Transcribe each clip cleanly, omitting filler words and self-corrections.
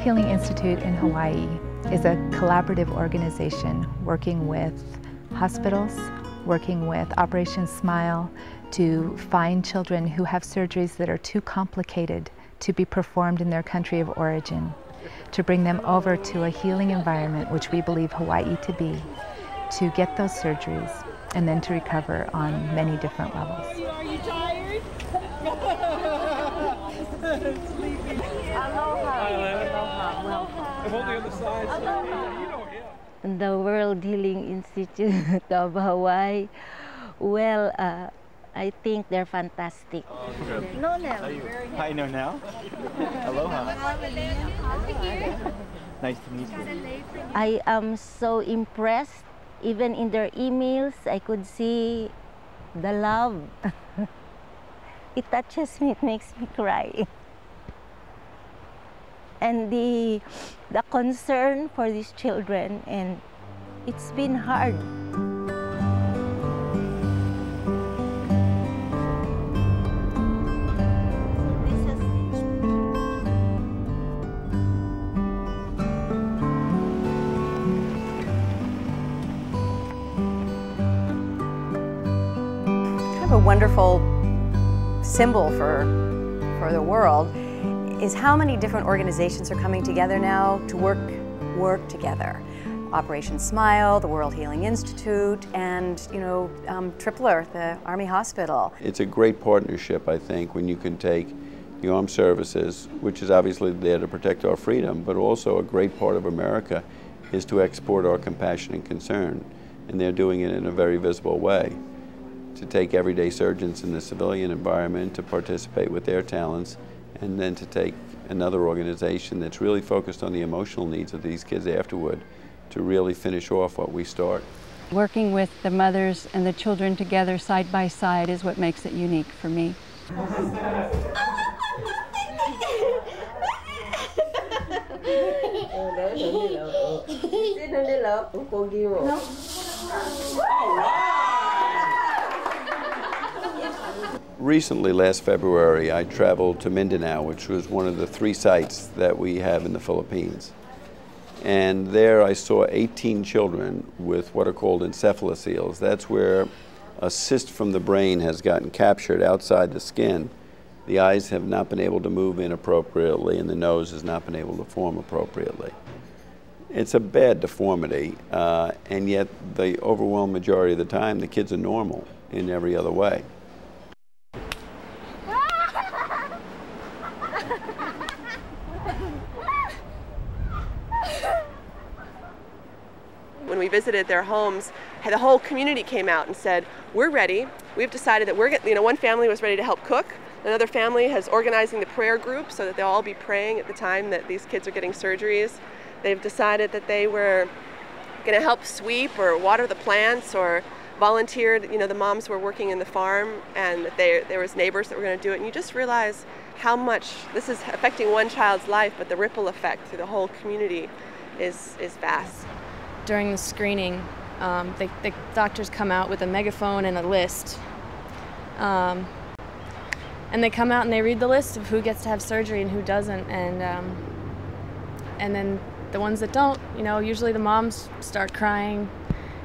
Healing Institute in Hawaii is a collaborative organization working with hospitals, working with Operation Smile to find children who have surgeries that are too complicated to be performed in their country of origin, to bring them over to a healing environment, which we believe Hawaii to be, to get those surgeries and then to recover on many different levels. Are you tired? Aloha. Aloha. I'm on the other side. So you know him. The World Healing Institute of Hawaii, well, I think they're fantastic. Hi, Nonel. Aloha. Nice to meet you. I am so impressed. Even in their emails, I could see the love. It touches me, it makes me cry. And the concern for these children, and it's been hard. A wonderful symbol for the world is how many different organizations are coming together now to work together. Operation Smile, the World Healing Institute, and Tripler, the Army Hospital. It's a great partnership, I think, when you can take the armed services, which is obviously there to protect our freedom, but also a great part of America is to export our compassion and concern, and they're doing it in a very visible way. To take everyday surgeons in the civilian environment to participate with their talents, and then to take another organization that's really focused on the emotional needs of these kids afterward to really finish off what we start. Working with the mothers and the children together side by side is what makes it unique for me. Recently, last February, I traveled to Mindanao, which was one of the 3 sites that we have in the Philippines. And there I saw 18 children with what are called encephalocele. That's where a cyst from the brain has gotten captured outside the skin. The eyes have not been able to move inappropriately, and the nose has not been able to form appropriately. It's a bad deformity, and yet the overwhelming majority of the time, the kids are normal in every other way. When we visited their homes, the whole community came out and said, we're ready. We've decided that one family was ready to help cook. Another family is organizing the prayer group so that they'll all be praying at the time that these kids are getting surgeries. They've decided that they were going to help sweep or water the plants or volunteered. The moms were working in the farm, and that there was neighbors that were going to do it. And you just realize how much this is affecting one child's life, but the ripple effect through the whole community is vast. During the screening, the doctors come out with a megaphone and a list. And they come out and they read the list of who gets to have surgery and who doesn't. And then the ones that don't, usually the moms start crying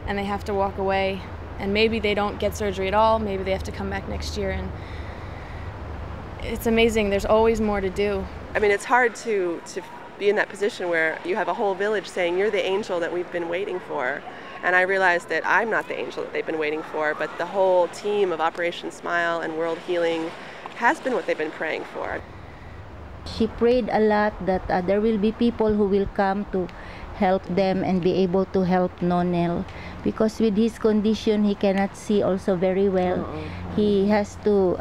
and they have to walk away. And maybe they don't get surgery at all. Maybe they have to come back next year. And it's amazing. There's always more to do. I mean, it's hard to be in that position where you have a whole village saying, you're the angel that we've been waiting for. And I realized that I'm not the angel that they've been waiting for, but the whole team of Operation Smile and World Healing has been what they've been praying for. She prayed a lot that there will be people who will come to help them and be able to help Nonel, because with his condition he cannot see also very well. He has to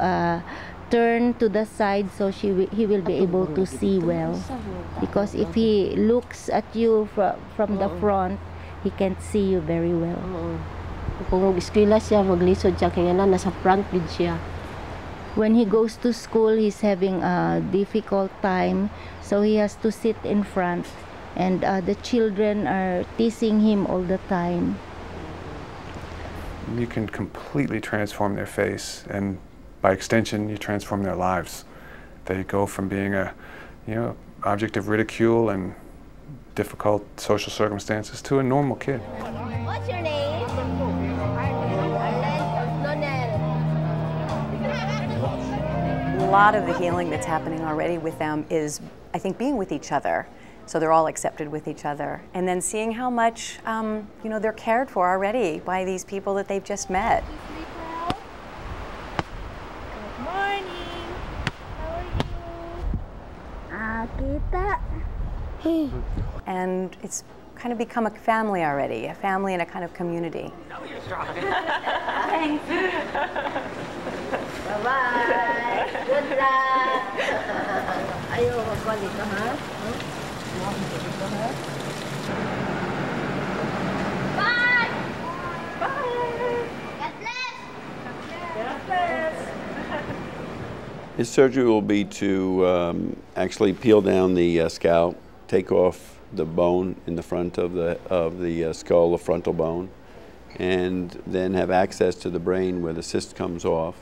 turn to the side so he will be able to see well, because if he looks at you from the front, he can't see you very well. Kung mag-eskwela siya, maglisod siya, kaya nasa front din siya. When he goes to school, he's having a difficult time, so he has to sit in front, and the children are teasing him all the time. You can completely transform their face, and by extension, you transform their lives. They go from being a object of ridicule and difficult social circumstances to a normal kid. What's your name? A lot of the healing that's happening already with them is, I think, being with each other. So they're all accepted with each other. And then seeing how much, you know, they're cared for already by these people that they've just met. Good morning. How are you? And it's kind of become a family already, a family and a kind of community. No, you're strong. Thanks. Bye-bye. Good luck. Ayaw magbalik ka, ha? Bye! Bye! God bless! God bless! His surgery will be to actually peel down the scalp, take off the bone in the front of the skull, the frontal bone, and then have access to the brain where the cyst comes off,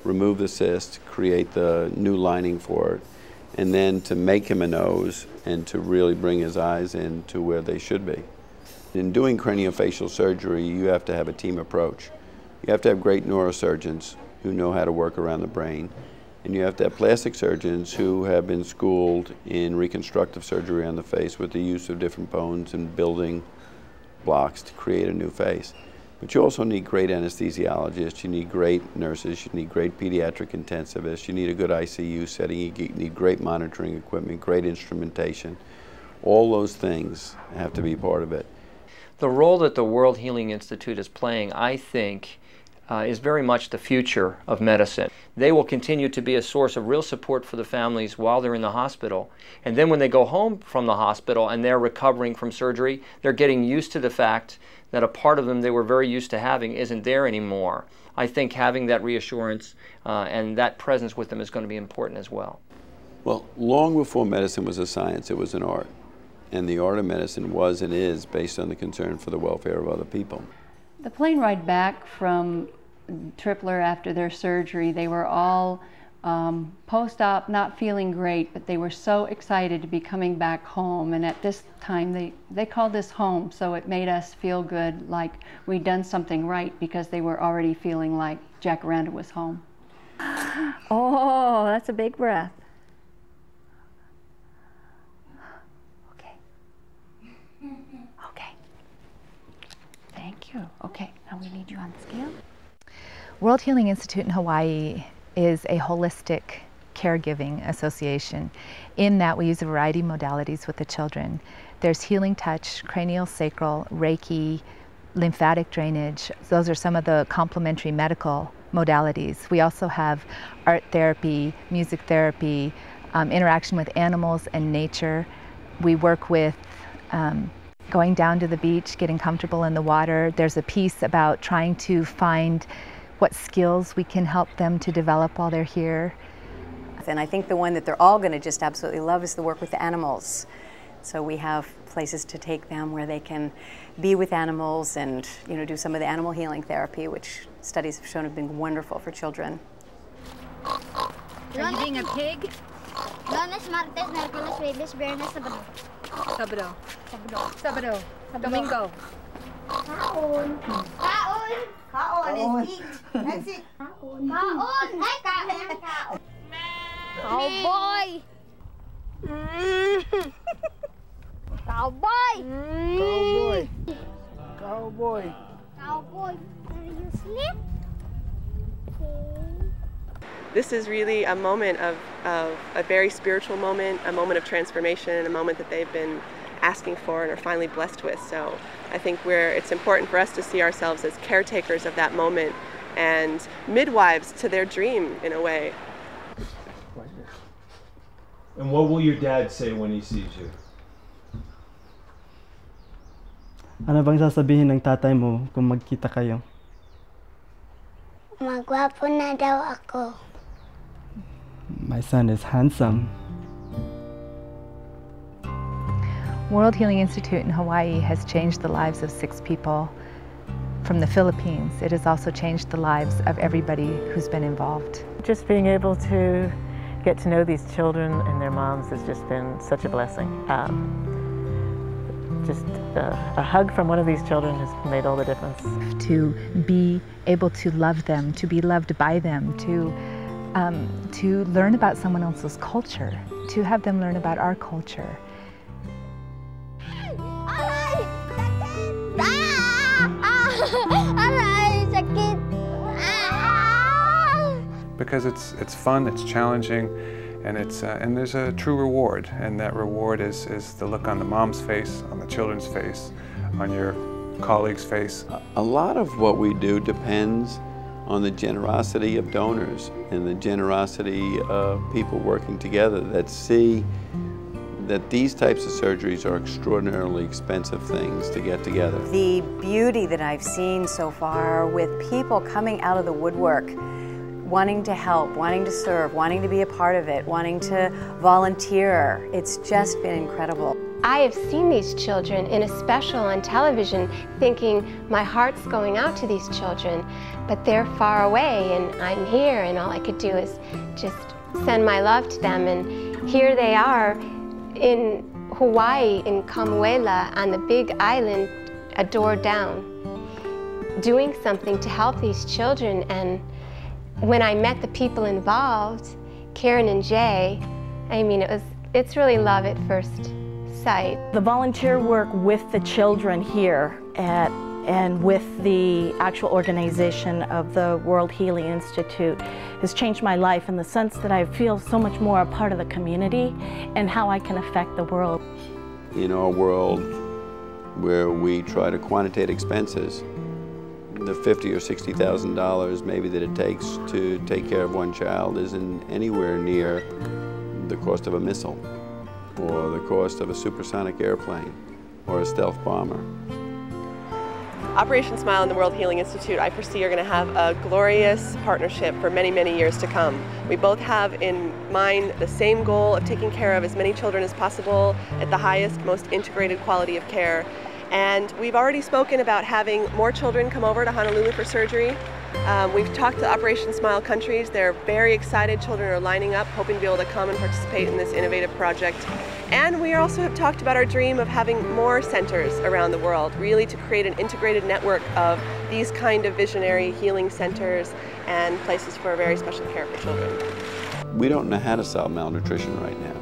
remove the cyst, create the new lining for it, and then to make him a nose and to really bring his eyes in to where they should be. In doing craniofacial surgery, you have to have a team approach. You have to have great neurosurgeons who know how to work around the brain, and you have to have plastic surgeons who have been schooled in reconstructive surgery on the face with the use of different bones and building blocks to create a new face. But you also need great anesthesiologists, you need great nurses, you need great pediatric intensivists, you need a good ICU setting, you need great monitoring equipment, great instrumentation. All those things have to be part of it. The role that the World Healing Institute is playing, I think, is very much the future of medicine. They will continue to be a source of real support for the families while they're in the hospital. And then when they go home from the hospital and they're recovering from surgery, they're getting used to the fact that a part of them they were very used to having isn't there anymore. I think having that reassurance and that presence with them is going to be important as well. Well, long before medicine was a science, it was an art. And the art of medicine was and is based on the concern for the welfare of other people. The plane ride back from Tripler after their surgery, they were all post-op, not feeling great, but they were so excited to be coming back home. And at this time, they called this home, so it made us feel good, like we'd done something right, because they were already feeling like Jacaranda was home. Oh, that's a big breath. Okay. Okay. Thank you. Okay, now we need you on the scale. World Healing Institute in Hawaii is a holistic caregiving association in that we use a variety of modalities with the children. There's healing touch, cranial sacral, Reiki, lymphatic drainage. Those are some of the complementary medical modalities. We also have art therapy, music therapy, interaction with animals and nature. We work with going down to the beach, getting comfortable in the water. There's a piece about trying to find what skills we can help them to develop while they're here. And I think the one that they're all going to just absolutely love is the work with the animals. So we have places to take them where they can be with animals and, you know, do some of the animal healing therapy, which studies have shown have been wonderful for children. Are you being a pig? Lunes, Martes, Miércoles, Jueves, Viernes, Sabado. Sabado. Sabado. Sabado. Domingo. Kaon. Kaon. Kaon is eat. That's it. Kaon. Kaon. Ay, kaon. Kaon. Cowboy. Cowboy. Cowboy. Cowboy. Cowboy. Are you asleep? This is really a moment of a very spiritual moment, a moment of transformation, a moment that they've been asking for and are finally blessed with. So I think it's important for us to see ourselves as caretakers of that moment and midwives to their dream in a way. And what will your dad say when he sees you? Ano bang sasabihin ng tatay mo kung magkita kayo? Magwapo na daw ako. My son is handsome. World Healing Institute in Hawaii has changed the lives of 6 people from the Philippines. It has also changed the lives of everybody who's been involved. Just being able to get to know these children and their moms has just been such a blessing. Just a hug from one of these children has made all the difference. To be able to love them, to be loved by them, to learn about someone else's culture, to have them learn about our culture. Because it's fun, it's challenging, and and there's a true reward, and that reward is the look on the mom's face, on the children's face, on your colleague's face. A lot of what we do depends on the generosity of donors and the generosity of people working together that see that these types of surgeries are extraordinarily expensive things to get together. The beauty that I've seen so far with people coming out of the woodwork, wanting to help, wanting to serve, wanting to be a part of it, wanting to volunteer, it's just been incredible. I have seen these children in a special on television thinking my heart's going out to these children, but they're far away and I'm here and all I could do is just send my love to them, and here they are in Hawaii, in Kamuela, on the big island, a door down, doing something to help these children. And when I met the people involved, Karen and Jay, I mean, it's really love at first sight. The volunteer work with the children here and with the actual organization of the World Healing Institute has changed my life in the sense that I feel so much more a part of the community and how I can affect the world. In our world where we try to quantitate expenses, the $50,000 or $60,000 maybe that it takes to take care of one child isn't anywhere near the cost of a missile or the cost of a supersonic airplane or a stealth bomber. Operation Smile and the World Healing Institute, I foresee, are going to have a glorious partnership for many, many years to come. We both have in mind the same goal of taking care of as many children as possible at the highest, most integrated quality of care. And we've already spoken about having more children come over to Honolulu for surgery. We've talked to Operation Smile countries. They're very excited. Children are lining up, hoping to be able to come and participate in this innovative project. And we also have talked about our dream of having more centers around the world, really to create an integrated network of these kind of visionary healing centers and places for very special care for children. We don't know how to solve malnutrition right now.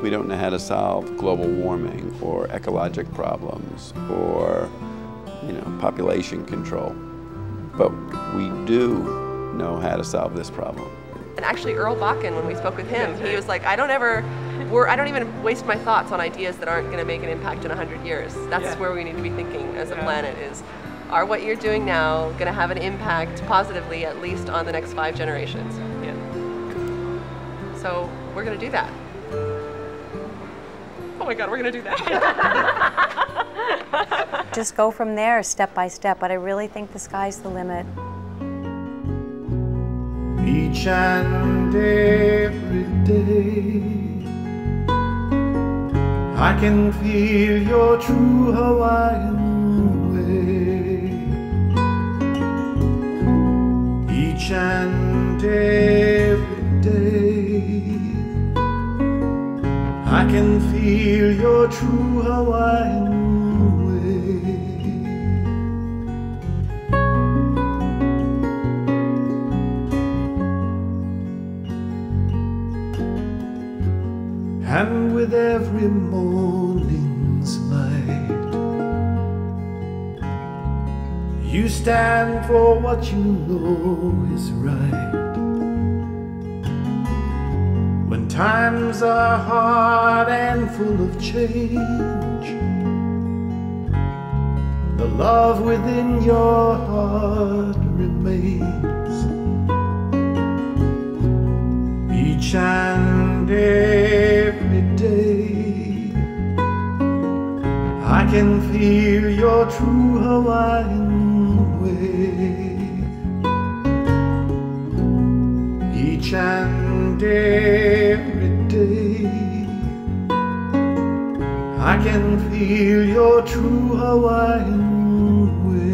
We don't know how to solve global warming or ecologic problems or, population control. But we do know how to solve this problem. And actually Earl Bakken, when we spoke with him, he was like, I don't even waste my thoughts on ideas that aren't going to make an impact in 100 years. That's where we need to be thinking as a planet is, are what you're doing now going to have an impact positively at least on the next 5 generations? So we're going to do that. Oh my God, we're going to do that. Just go from there step by step, but I really think the sky's the limit. Each and every day I can feel your true Hawaiian way. Each and every day I can feel your true Hawaiian way. And with every morning's light, you stand for what you know is right. When times are hard and full of change, the love within your heart remains. Each and every day I can feel your true Hawaiian way. Each and every day I can feel your true Hawaiian way.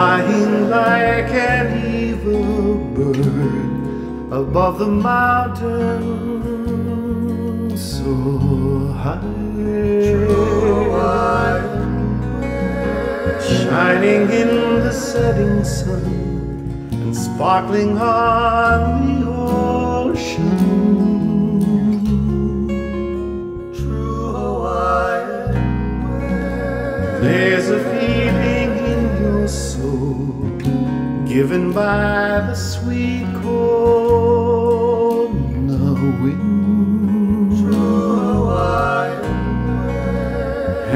flying like an evil bird above the mountains so high. Shining in the setting sun and sparkling on the ocean. True Hawaiian way. There's a feeling in your soul given by the sweet cold wind. True Hawaiian way.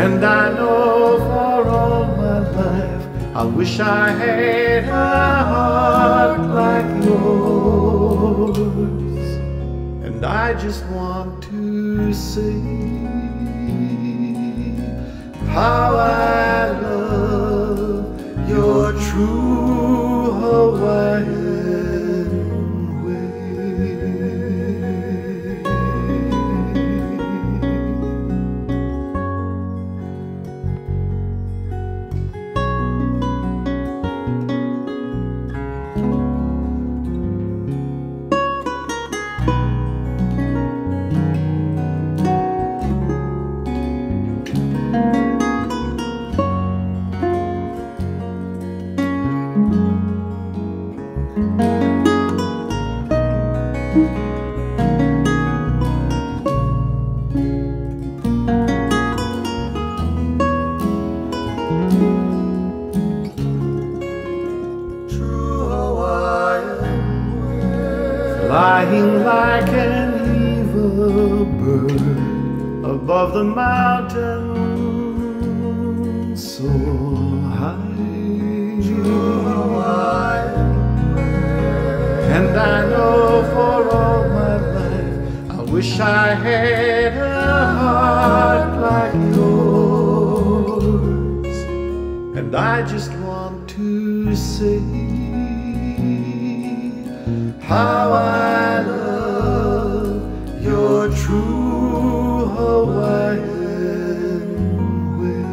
And I know for all my life I wish I had a heart like yours. And I just want to say how I love your true Hawaiian flying like an evil bird above the mountains so high. And I know for all my life I wish I had a heart like yours. And I just want to say how I love your true Hawaiian way.